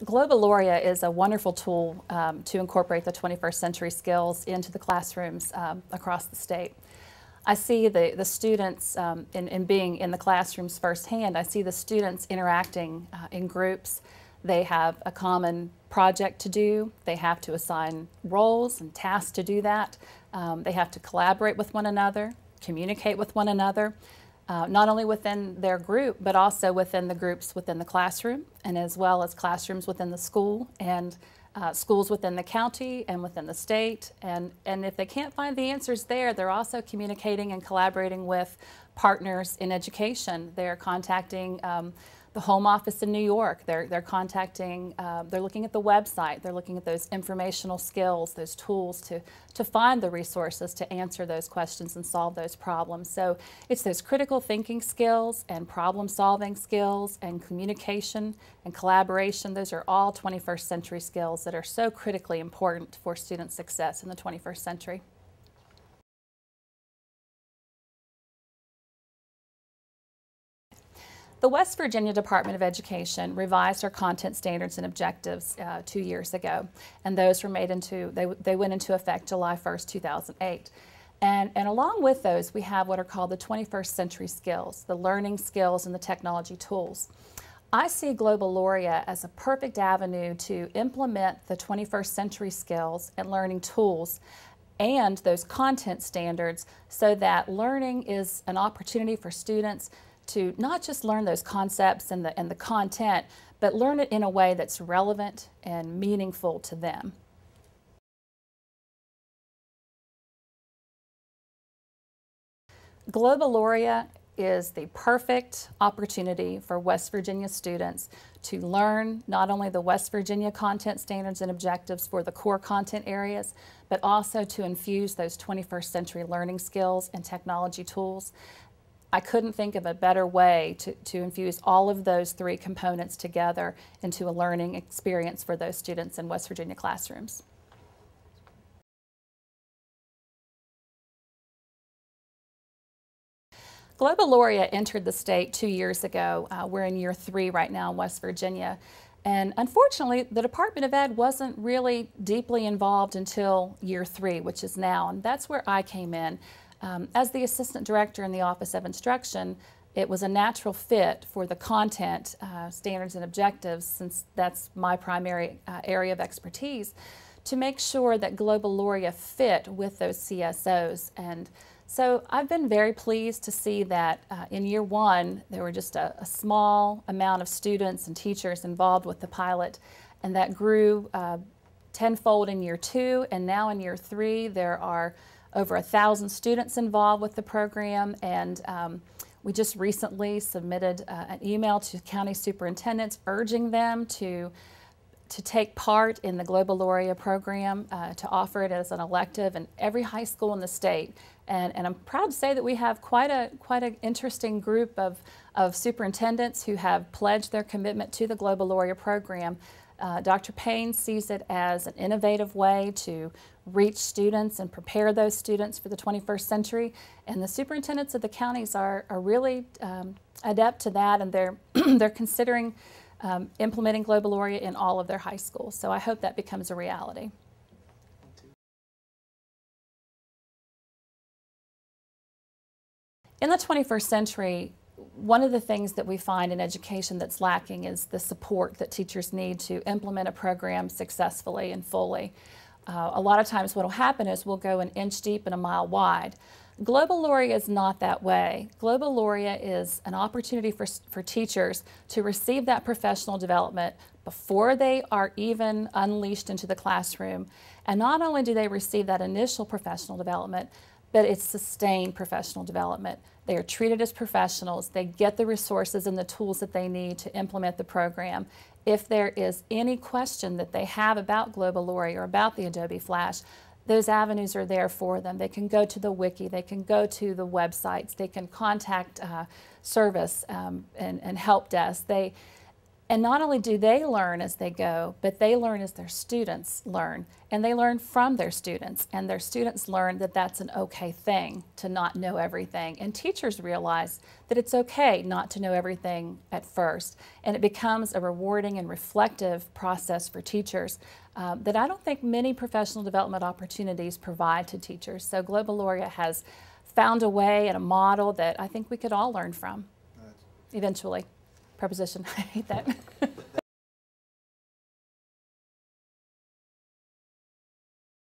Global Laureate is a wonderful tool to incorporate the 21st century skills into the classrooms across the state. I see the students, in being in the classrooms firsthand, I see the students interacting in groups. They have a common project to do. They have to assign roles and tasks to do that. They have to collaborate with one another, communicate with one another, not only within their group, but also within the groups within the classroom, and as well as classrooms within the school and schools within the county and within the state. And if they can't find the answers there, they're also communicating and collaborating with partners in education. They're contacting the home office in New York. They're contacting, they're looking at the website. They're looking at those informational skills, those tools to find the resources to answer those questions and solve those problems. So it's those critical thinking skills and problem solving skills and communication and collaboration. Those are all 21st century skills that are so critically important for student success in the 21st century. The West Virginia Department of Education revised our content standards and objectives 2 years ago, and those were made into, they went into effect July 1st, 2008. And along with those, we have what are called the 21st century skills, the learning skills and the technology tools. I see Global Laureate as a perfect avenue to implement the 21st century skills and learning tools and those content standards so that learning is an opportunity for students to not just learn those concepts and the content, but learn it in a way that's relevant and meaningful to them. Global Laureate is the perfect opportunity for West Virginia students to learn not only the West Virginia content standards and objectives for the core content areas, but also to infuse those 21st century learning skills and technology tools. I couldn't think of a better way to infuse all of those three components together into a learning experience for those students in West Virginia classrooms. Global Laureate entered the state 2 years ago. We're in year 3 right now in West Virginia. And unfortunately, the Department of Ed wasn't really deeply involved until year 3, which is now, and that's where I came in. As the Assistant Director in the Office of Instruction, it was a natural fit for the content standards and objectives, since that's my primary area of expertise, to make sure that Global Laureate fit with those CSOs. And so I've been very pleased to see that in year 1, there were just a small amount of students and teachers involved with the pilot, and that grew tenfold in year 2, and now in year 3 there are over 1,000 students involved with the program, and we just recently submitted an email to county superintendents urging them to take part in the Global Laureate program, to offer it as an elective in every high school in the state. And I'm proud to say that we have quite an interesting group of superintendents who have pledged their commitment to the Global Laureate program. Dr. Payne sees it as an innovative way to reach students and prepare those students for the 21st century, and the superintendents of the counties are really adept to that, and they're considering implementing Global Laureate in all of their high schools. So I hope that becomes a reality. In the 21st century, one of the things that we find in education that's lacking is the support that teachers need to implement a program successfully and fully. A lot of times what will happen is we'll go an inch deep and a mile wide. Global Laureate is not that way. Global Laureate is an opportunity for teachers to receive that professional development before they are even unleashed into the classroom. And not only do they receive that initial professional development, but it's sustained professional development. They are treated as professionals. They get the resources and the tools that they need to implement the program. If there is any question that they have about Global Laureate or about the Adobe Flash, those avenues are there for them. They can go to the wiki, they can go to the websites, they can contact service and help desk. And not only do they learn as they go, but they learn as their students learn. And they learn from their students. And their students learn that that's an okay thing to not know everything. And teachers realize that it's okay not to know everything at first. And it becomes a rewarding and reflective process for teachers that I don't think many professional development opportunities provide to teachers. So Global Laureate has found a way and a model that I think we could all learn from eventually. Preposition, I hate that.